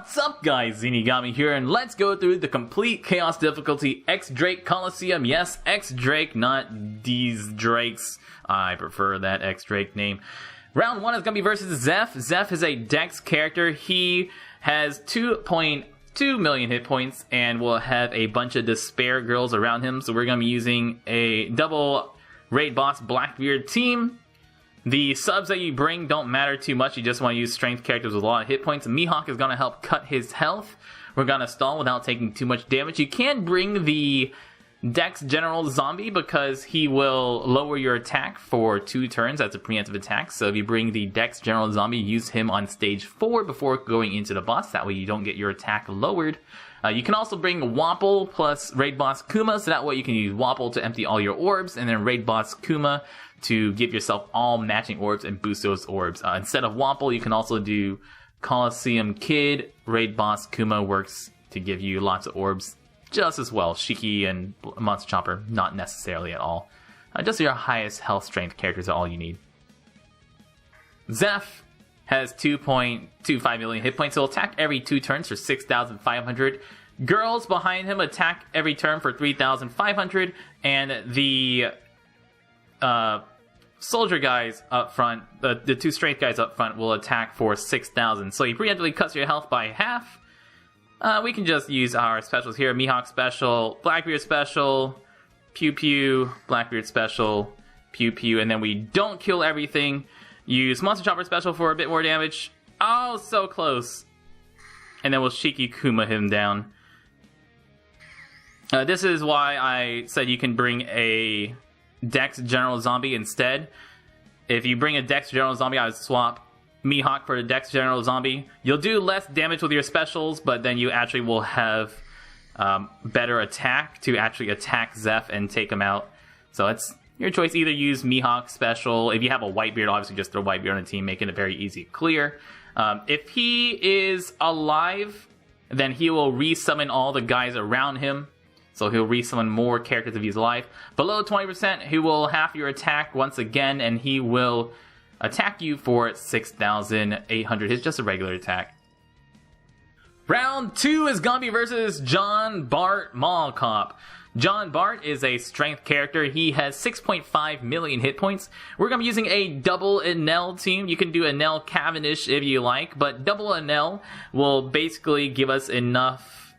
What's up guys, Zeenigami here, and let's go through the complete Chaos Difficulty X-Drake Coliseum. Yes, X-Drake, not these Drakes. I prefer that X-Drake name. Round 1 is going to be versus Zeff. Zeff is a Dex character. He has 2.2 million hit points and will have a bunch of Despair girls around him. So we're going to be using a double raid boss Blackbeard team. The subs that you bring don't matter too much. You just want to use strength characters with a lot of hit points. Mihawk is going to help cut his health. We're going to stall without taking too much damage. You can bring the Dex General Zombie because he will lower your attack for 2 turns. That's a preemptive attack. So if you bring the Dex General Zombie, use him on stage 4 before going into the boss. That way you don't get your attack lowered. You can also bring Wapple plus Raid Boss Kuma, so that way you can use Wapple to empty all your orbs, and then Raid Boss Kuma to give yourself all matching orbs and boost those orbs. Instead of Wapple, you can also do Coliseum Kid. Raid Boss Kuma works to give you lots of orbs just as well. Shiki and Monster Chopper, not necessarily at all. Just your highest health strength characters are all you need. Zeff has 2.25 million hit points. He'll attack every 2 turns for 6,500. Girls behind him attack every turn for 3,500. And the soldier guys up front, the 2 strength guys up front, will attack for 6,000. So he preemptively cuts your health by half. We can just use our specials here. Mihawk special, Blackbeard special, Pew Pew, Blackbeard special, Pew Pew, and then we don't kill everything. Use Monster Chopper special for a bit more damage. Oh, so close. And then we'll Shiki Kuma him down. This is why I said you can bring a Dex General Zombie instead. If you bring a Dex General Zombie, I would swap Mihawk for the Dex General Zombie. You'll do less damage with your specials, but then you actually will have better attack to actually attack Zeff and take him out. So it's your choice. Either use Mihawk special. If you have a Whitebeard, obviously just throw Whitebeard on the team, making it very easy to clear. If he is alive, then he will resummon all the guys around him. So he'll resummon more characters if he's alive. Below 20%, he will half your attack once again, and he will attack you for 6,800. It's just a regular attack. Round 2 is gonna be versus John Bart Mall Cop. John Bart is a strength character. He has 6.5 million hit points. We're going to be using a double Enel team. You can do Enel Cavendish if you like, but double Enel will basically give us enough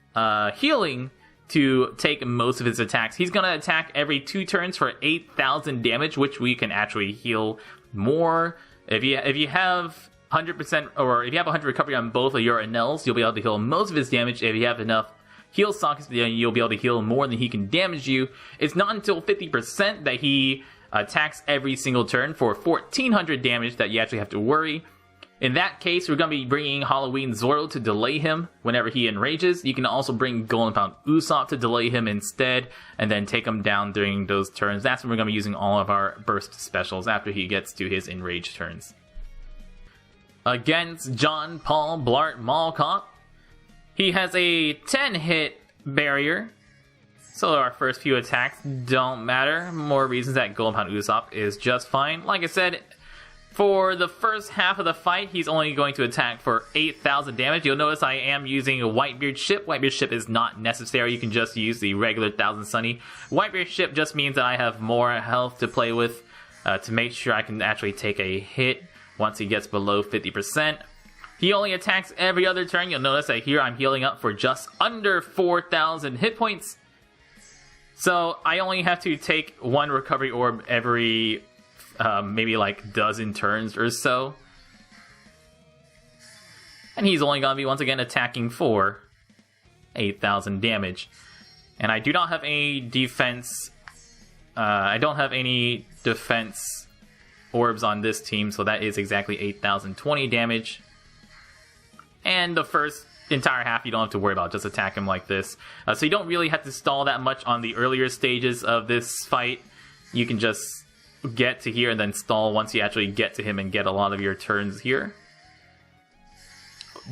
healing to take most of his attacks. He's going to attack every 2 turns for 8,000 damage, which we can actually heal more. If you have 100% or if you have 100 recovery on both of your Enels, you'll be able to heal most of his damage. If you have enough heal sockets, you'll be able to heal more than he can damage you. It's not until 50% that he attacks every single turn for 1,400 damage that you actually have to worry. In that case, we're going to be bringing Halloween Zoro to delay him whenever he enrages. You can also bring Golden Pound Usopp to delay him instead, and then take him down during those turns. That's when we're going to be using all of our burst specials after he gets to his enraged turns. Against John Paul Blart Mall Cop, he has a 10-hit barrier, so our first few attacks don't matter. More reasons that Golden Pound Usopp is just fine. Like I said, for the first half of the fight, he's only going to attack for 8,000 damage. You'll notice I am using a Whitebeard ship. Whitebeard ship is not necessary. You can just use the regular 1,000 Sunny. Whitebeard ship just means that I have more health to play with to make sure I can actually take a hit once he gets below 50%. He only attacks every other turn. You'll notice that here I'm healing up for just under 4,000 hit points. So I only have to take 1 recovery orb every maybe like dozen turns or so. And he's only going to be once again attacking for 8,000 damage. And I do not have any defense. I don't have any defense orbs on this team, so that is exactly 8,020 damage. And the first entire half you don't have to worry about, just attack him like this. So you don't really have to stall that much on the earlier stages of this fight. You can just get to here and then stall once you actually get to him and get a lot of your turns here.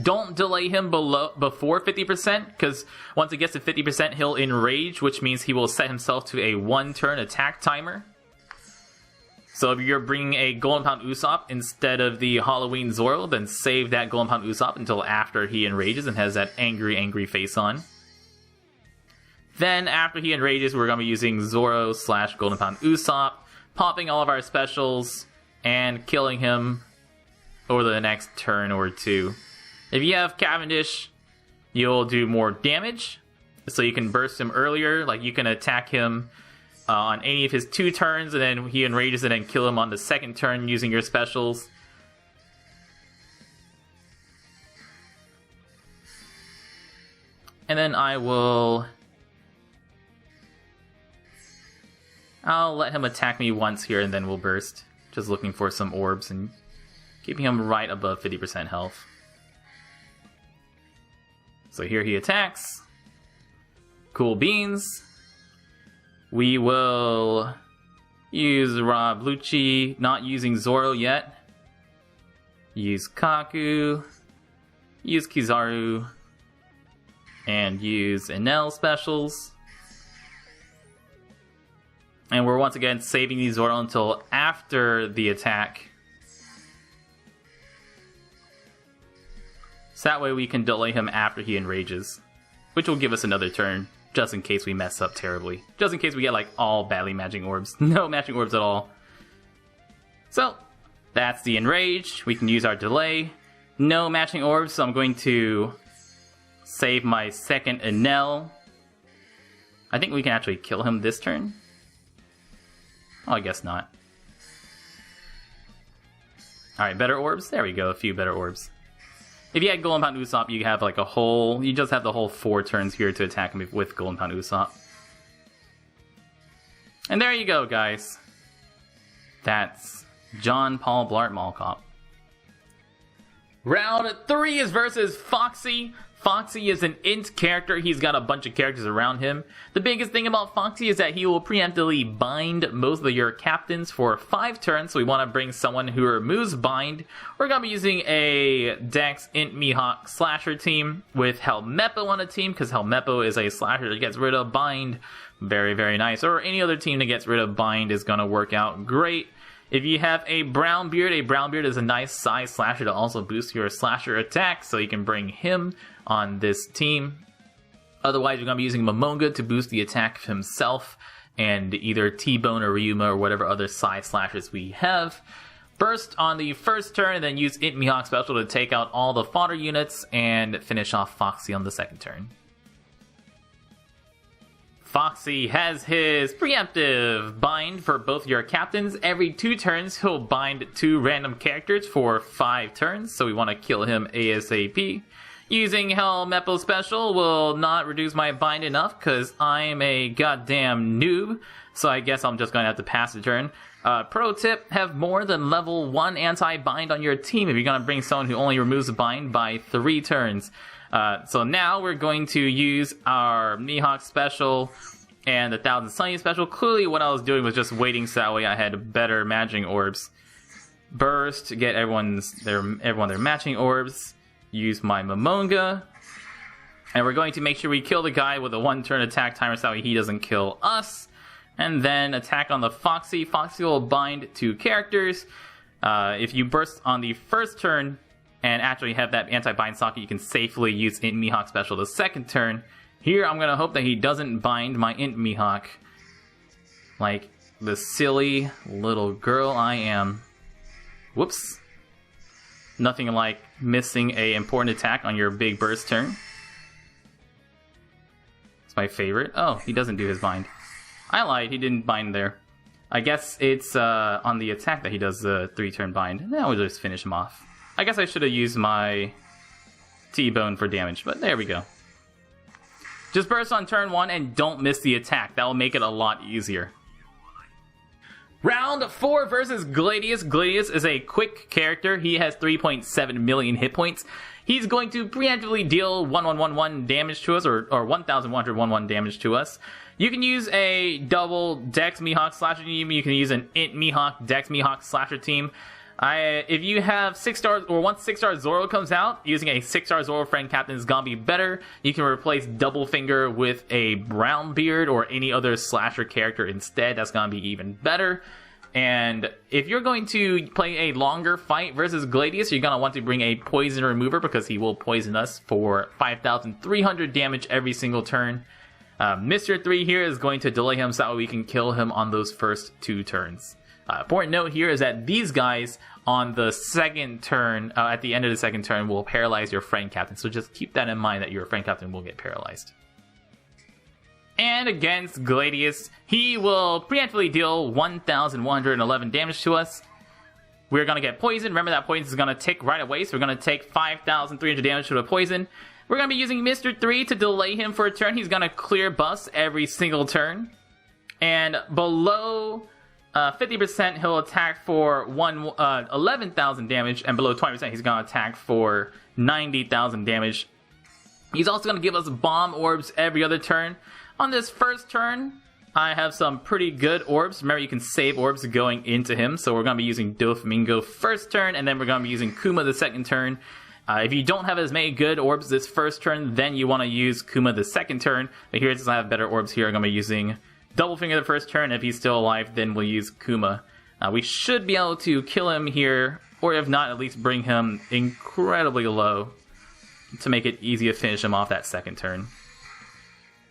Don't delay him before 50%, because once it gets to 50%, he'll enrage, which means he will set himself to a 1-turn attack timer. So if you're bringing a Golden Pound Usopp instead of the Halloween Zoro, then save that Golden Pound Usopp until after he enrages and has that angry face on. Then after he enrages, we're going to be using Zoro / Golden Pound Usopp, popping all of our specials, and killing him over the next turn or two. If you have Cavendish, you'll do more damage, so you can burst him earlier. Like, you can attack him on any of his 2 turns, and then he enrages and then kill him on the second turn using your specials. And then I'll let him attack me once here, and then we'll burst. Just looking for some orbs and keeping him right above 50% health. So here he attacks. Cool beans. We will use Rob Lucci, not using Zoro yet. Use Kaku. Use Kizaru. And use Enel specials. And we're once again saving the Zoro until after the attack. So that way we can delay him after he enrages. Which will give us another turn, just in case we mess up terribly. Just in case we get like all badly matching orbs. No matching orbs at all. So, that's the enrage. We can use our delay. No matching orbs, so I'm going to save my second Enel. I think we can actually kill him this turn. Oh, I guess not. Alright, better orbs? There we go, a few better orbs. If you had Golden Pound Usopp, you have like you just have the whole 4 turns here to attack him with Golden Pound Usopp. And there you go, guys. That's John Paul Blart Mall Cop. Round 3 is versus Foxy. Foxy is an INT character. He's got a bunch of characters around him. The biggest thing about Foxy is that he will preemptively bind most of your captains for 5 turns. So we want to bring someone who removes bind. We're going to be using a Dex INT Mihawk slasher team with Helmeppo on the team, because Helmeppo is a slasher that gets rid of bind. Very, very nice. Or any other team that gets rid of bind is going to work out great. If you have a brown beard is a nice size slasher to also boost your slasher attack, so you can bring him on this team. Otherwise, you're going to be using Momonga to boost the attack of himself, and either T-Bone or Ryuma or whatever other size slashers we have. Burst on the first turn, and then use INT Mihawk special to take out all the fodder units, and finish off Foxy on the second turn. Foxy has his preemptive bind for both your captains. Every 2 turns, he'll bind 2 random characters for 5 turns, so we want to kill him ASAP. Using Helmeppo special will not reduce my bind enough, because I'm a goddamn noob, so I guess I'm just going to have to pass the turn. Pro tip, have more than level 1 anti-bind on your team if you're going to bring someone who only removes the bind by 3 turns. So now we're going to use our Mihawk special and the Thousand Sunny special. Clearly what I was doing was just waiting so that way I had better matching orbs. Burst to get everyone their matching orbs. Use my Momonga. And we're going to make sure we kill the guy with a 1-turn attack timer so that way he doesn't kill us. And then attack on the Foxy. Foxy will bind 2 characters. If you burst on the first turn and actually have that anti-bind socket, you can safely use INT Mihawk special the second turn. Here, I'm going to hope that he doesn't bind my INT Mihawk. Like the silly little girl I am. Whoops. Nothing like missing a important attack on your big burst turn. It's my favorite. Oh, he doesn't do his bind. I lied, he didn't bind there. I guess it's on the attack that he does the 3-turn bind. Now we'll just finish him off. I guess I should have used my T-Bone for damage, but there we go. Just burst on turn 1 and don't miss the attack. That will make it a lot easier. Round 4 versus Gladius. Gladius is a quick character. He has 3.7 million hit points. He's going to preemptively deal 1111 damage to us, or 1111 damage to us. You can use a double Dex Mihawk slasher team. You can use an INT Mihawk Dex Mihawk slasher team. If you have 6 stars, or once 6-star Zoro comes out, using a 6-star Zoro friend captain is gonna be better. You can replace Double Finger with a brown beard or any other slasher character instead. That's gonna be even better. And if you're going to play a longer fight versus Gladius, you're going to want to bring a poison remover because he will poison us for 5,300 damage every single turn. Mr. 3 here is going to delay him so that we can kill him on those first 2 turns. Important note here is that these guys on the second turn, at the end of the second turn, will paralyze your friend captain. So just keep that in mind that your friend captain will get paralyzed. And against Gladius, he will preemptively deal 1,111 damage to us. We're going to get poisoned. Remember that poison is going to tick right away, so we're going to take 5,300 damage to the poison. We're going to be using Mr. 3 to delay him for a turn. He's going to clear buffs every single turn. And below 50%, he'll attack for 11,000 damage. And below 20%, he's going to attack for 90,000 damage. He's also going to give us bomb orbs every other turn. On this first turn, I have some pretty good orbs. Remember, you can save orbs going into him. So we're going to be using Doflamingo first turn, and then we're going to be using Kuma the second turn. If you don't have as many good orbs this first turn, then you want to use Kuma the second turn. But here, since I have better orbs here, I'm going to be using Double Finger the first turn. If he's still alive, then we'll use Kuma. We should be able to kill him here, or if not, at least bring him incredibly low to make it easy to finish him off that second turn.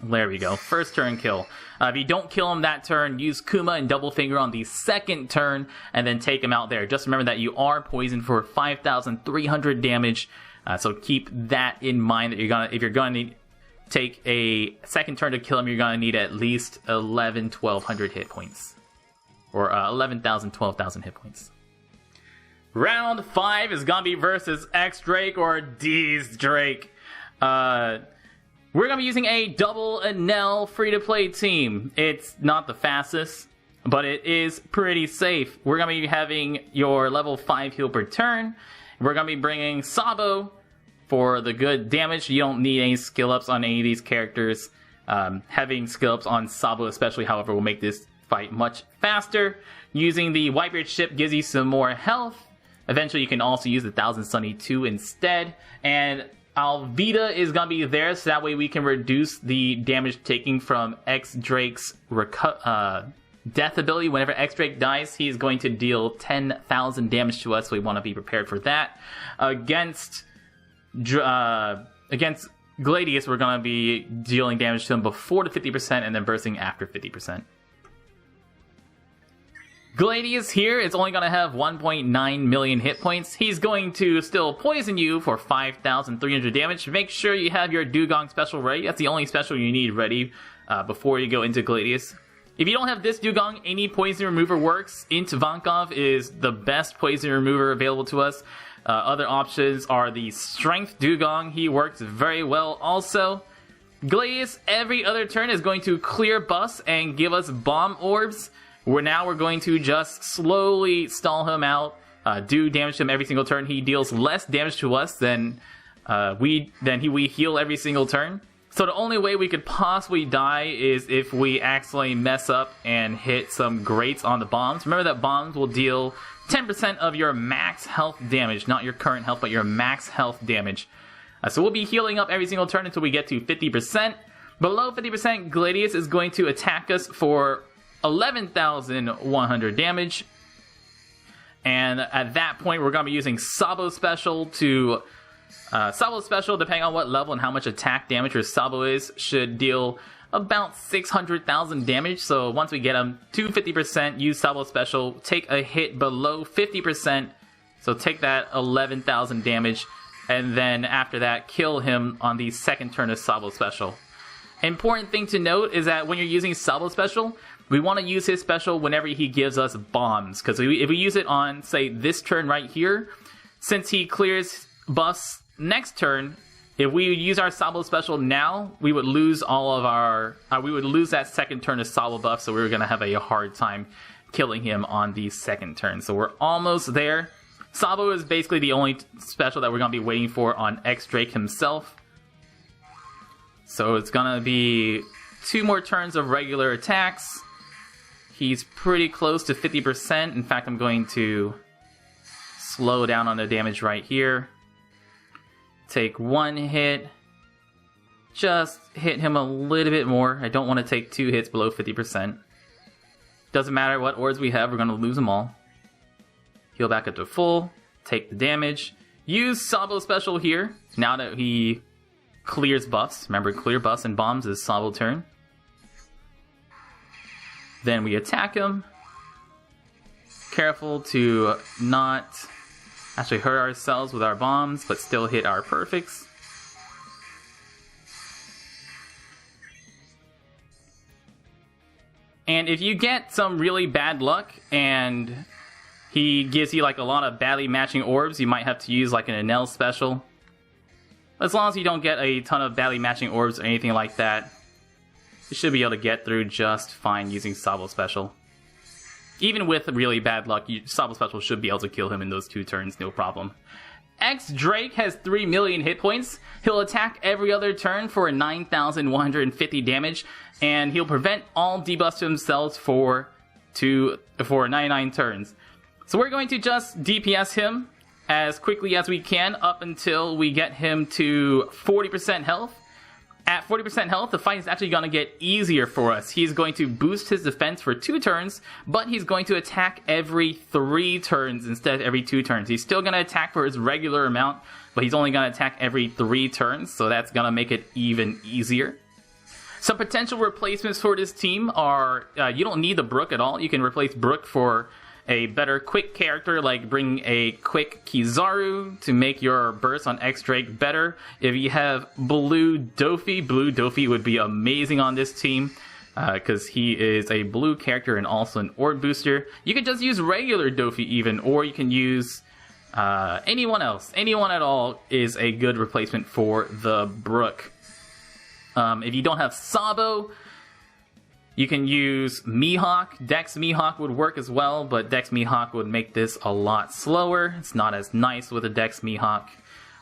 There we go. First turn kill. If you don't kill him that turn, use Kuma and Double Finger on the second turn, and then take him out there. Just remember that you are poisoned for 5,300 damage, so keep that in mind. That if you're gonna take a second turn to kill him, you're gonna need at least 1,100 hit points, or 11,000, 12,000 hit points. Round 5 is gonna be versus X-Drake or D's Drake. We're going to be using a double Enel free-to-play team. It's not the fastest, but it is pretty safe. We're going to be having your level 5 heal per turn. We're going to be bringing Sabo for the good damage. You don't need any skill ups on any of these characters. Having skill ups on Sabo especially, however, will make this fight much faster. Using the Whitebeard ship gives you some more health. Eventually, you can also use the Thousand Sunny 2 instead. And Alvida is going to be there, so that way we can reduce the damage taken from X-Drake's death ability. Whenever X-Drake dies, he's going to deal 10,000 damage to us, so we want to be prepared for that. Against Gladius, we're going to be dealing damage to him before the 50% and then bursting after 50%. Gladius here is only going to have 1.9 million hit points. He's going to still poison you for 5,300 damage. Make sure you have your Dugong special ready. That's the only special you need ready before you go into Gladius. If you don't have this Dugong, any poison remover works. INT Ivankov is the best poison remover available to us. Other options are the Strength Dugong. He works very well also. Gladius, every other turn, is going to clear buffs and give us bomb orbs. We're going to just slowly stall him out, do damage to him every single turn. He deals less damage to us than we heal every single turn. So the only way we could possibly die is if we accidentally mess up and hit some grates on the bombs. Remember that bombs will deal 10% of your max health damage, not your current health, but your max health damage. So we'll be healing up every single turn until we get to 50%. Below 50%, Gladius is going to attack us for 11,100 damage, and at that point we're going to be using Sabo Special to Sabo Special, depending on what level and how much attack damage your Sabo is, should deal about 600,000 damage. So once we get him to 50%, use Sabo Special, take a hit below 50%, so take that 11,000 damage, and then after that kill him on the second turn of Sabo Special. Important thing to note is that when you're using Sabo Special, we want to use his special whenever he gives us bombs. Because if we use it on, say, this turn right here, since he clears buffs next turn, if we use our Sabo special now, we would lose all of our... we would lose that second turn of Sabo buff, so we were going to have a hard time killing him on the second turn. So we're almost there. Sabo is basically the only special that we're going to be waiting for on X-Drake himself. So it's going to be 2 more turns of regular attacks. He's pretty close to 50%. In fact, I'm going to slow down on the damage right here. Take 1 hit. Just hit him a little bit more. I don't want to take 2 hits below 50%. Doesn't matter what orbs we have, we're going to lose them all. Heal back up to full. Take the damage. Use Sabo special here, now that he clears buffs. Remember, clear buffs and bombs is Sabo turn. Then we attack him. Careful to not actually hurt ourselves with our bombs, but still hit our perfects. And if you get some really bad luck and he gives you like a lot of badly matching orbs, you might have to use like an Enel special. As long as you don't get a ton of badly matching orbs or anything like that, you should be able to get through just fine using Sabo special. Even with really bad luck, Sabo special should be able to kill him in those 2 turns, no problem. X-Drake has 3 million hit points. He'll attack every other turn for 9,150 damage, and he'll prevent all debuffs to himself for 99 turns. So we're going to just DPS him as quickly as we can up until we get him to 40% health. At 40% health, the fight is actually going to get easier for us. He's going to boost his defense for 2 turns, but he's going to attack every 3 turns instead of every 2 turns. He's still going to attack for his regular amount, but he's only going to attack every 3 turns, so that's going to make it even easier. Some potential replacements for this team are, you don't need the Brook at all. You can replace Brook for a better quick character, like bring a quick Kizaru to make your burst on X-Drake better. If you have Blue Dofi would be amazing on this team, because he is a blue character and also an orb booster. You can just use regular Dofi even, or you can use anyone else. Anyone at all is a good replacement for the Brook. If you don't have Sabo, you can use Mihawk. Dex Mihawk would work as well, but Dex Mihawk would make this a lot slower. It's not as nice with a Dex Mihawk.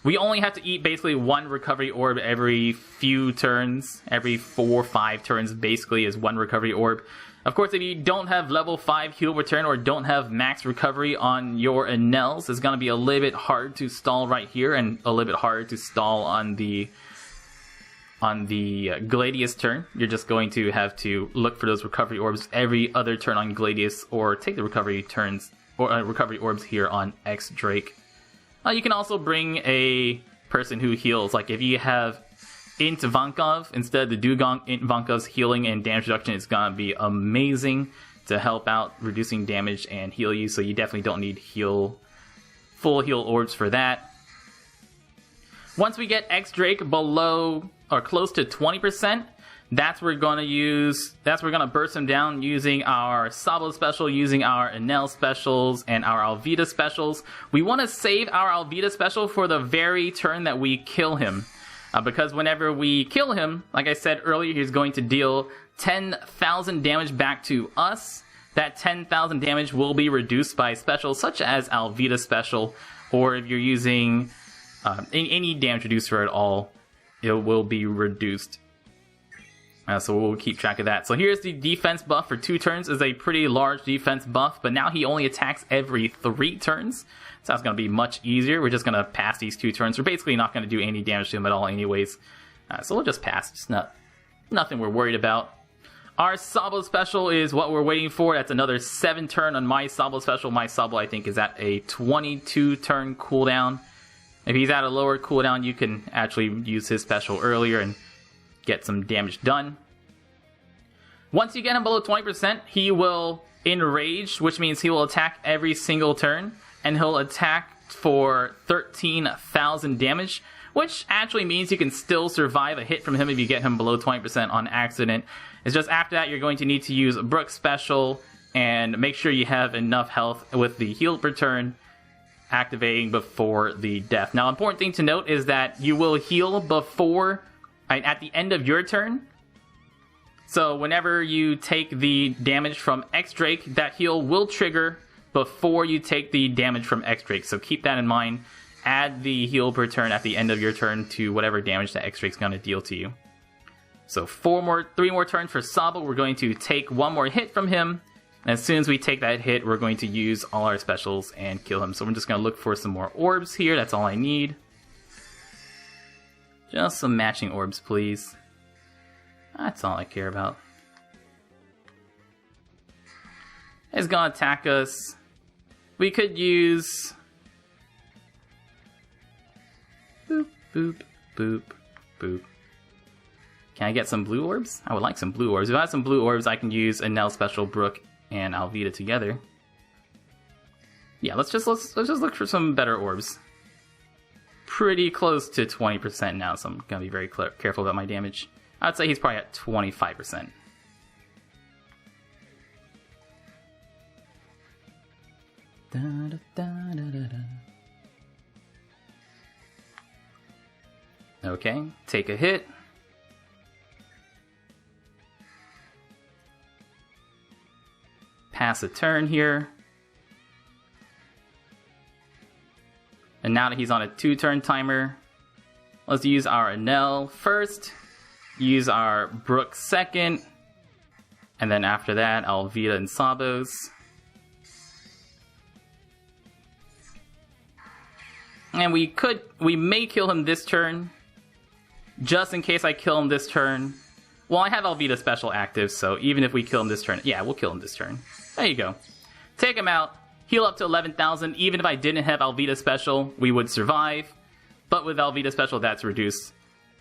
We only have to eat basically 1 recovery orb every few turns. Every 4 or 5 turns basically is 1 recovery orb. Of course, if you don't have level 5 heal return or don't have max recovery on your Enels, it's going to be a little bit hard to stall right here and a little bit harder to stall on the Gladius turn. You're just going to have to look for those recovery orbs every other turn on Gladius, or take the recovery turns or recovery orbs here on X-Drake. You can also bring a person who heals. Like if you have INT Ivankov instead of the Dugong, INT Ivankov's healing and damage reduction is gonna be amazing to help out reducing damage and heal you. So you definitely don't need full heal orbs for that. Once we get X-Drake below or close to 20%, that's where we're gonna burst him down using our Sabo special, using our Enel specials, and our Alvida specials. We want to save our Alvida special for the very turn that we kill him. Because whenever we kill him, like I said earlier, he's going to deal 10,000 damage back to us. That 10,000 damage will be reduced by specials such as Alvida special, or if you're using any damage reducer at all, it will be reduced. So we'll keep track of that. So here's the defense buff for 2 turns. Is a pretty large defense buff, but now he only attacks every 3 turns. So that's going to be much easier. We're just going to pass these 2 turns. We're basically not going to do any damage to him at all anyways. So we'll just pass. It's nothing we're worried about. Our Sabo special is what we're waiting for. That's another 7 turn on my Sabo special. My Sabo, I think, is at a 22 turn cooldown. If he's at a lower cooldown, you can actually use his special earlier and get some damage done. Once you get him below 20%, he will enrage, which means he will attack every single turn, and he'll attack for 13,000 damage, which actually means you can still survive a hit from him if you get him below 20% on accident. It's just after that you're going to need to use a Brook special and make sure you have enough health with the heal return activating before the death. Now, important thing to note is that you will heal before at the end of your turn. So whenever you take the damage from X-Drake, that heal will trigger before you take the damage from X-Drake. So keep that in mind. Add the heal per turn at the end of your turn to whatever damage that X-Drake's going to deal to you. So 3 more turns for Sabo. We're going to take 1 more hit from him. And as soon as we take that hit, we're going to use all our specials and kill him. So we're just going to look for some more orbs here. That's all I need. Just some matching orbs, please. That's all I care about. is gonna attack us. We could use... Boop, boop, boop, boop. Can I get some blue orbs? I would like some blue orbs. If I have some blue orbs, I can use Enel Special, Brook, and Alvida together. Yeah, let's just look for some better orbs. Pretty close to 20% now, so I'm gonna be very careful about my damage. I'd say he's probably at 25%. Da, da, da, da, da, da. Okay, take a hit. Pass a turn here. And now that he's on a 2-turn timer, let's use our Enel first, use our Brook second, and then after that, Alvida and Sabos. And we may kill him this turn, just in case I kill him this turn. Well, I have Alvida Special active, so even if we kill him this turn, yeah, we'll kill him this turn. There you go. Take him out. Heal up to 11,000. Even if I didn't have Alvida Special, we would survive. But with Alvida Special, that's reduced.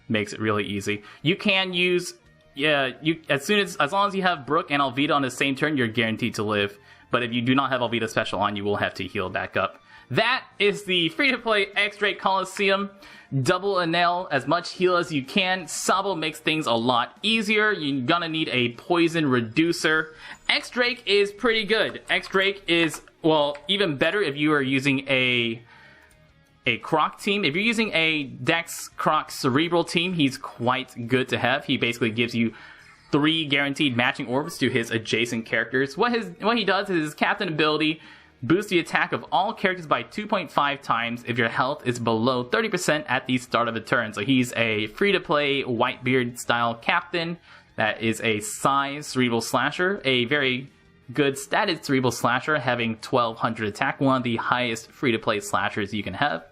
Makes it really easy. You can use... Yeah, as long as you have Brook and Alvida on the same turn, you're guaranteed to live. But if you do not have Alvida Special on, you will have to heal back up. That is the free-to-play X-Drake Coliseum. Double Enel, as much heal as you can. Sabo makes things a lot easier. You're gonna need a poison reducer. X-Drake is pretty good. X-Drake is, well, even better if you are using a Croc team. If you're using a Dex Croc Cerebral team, he's quite good to have. He basically gives you 3 guaranteed matching orbs to his adjacent characters. What he does is his captain ability boosts the attack of all characters by 2.5 times if your health is below 30% at the start of the turn. So he's a free-to-play Whitebeard style captain that is a size Cerebral Slasher, a very good statted Cerebral Slasher having 1200 attack, one of the highest free-to-play slashers you can have.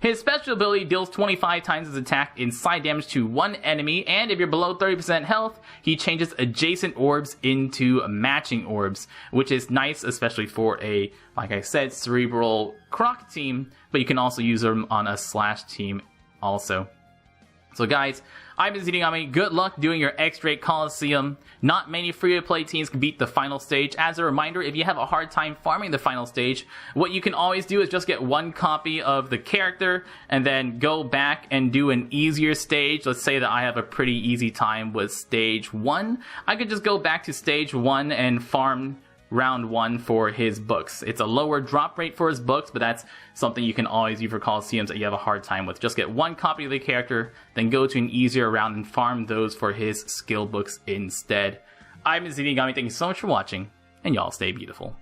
His special ability deals 25 times his attack in side damage to one enemy, and if you're below 30% health, he changes adjacent orbs into matching orbs, which is nice, especially for a, like I said, Cerebral Croc team, but you can also use them on a Slash team also. So guys, I've been Zeenigami. Good luck doing your X-Drake Coliseum. Not many free-to-play teams can beat the final stage. As a reminder, if you have a hard time farming the final stage, what you can always do is just get one copy of the character and then go back and do an easier stage. Let's say that I have a pretty easy time with stage 1. I could just go back to stage 1 and farm round 1 for his books. It's a lower drop rate for his books, but that's something you can always do for Coliseums that you have a hard time with. Just get one copy of the character, then go to an easier round and farm those for his skill books instead. I've been Zeenigami. Thank you so much for watching, and y'all stay beautiful.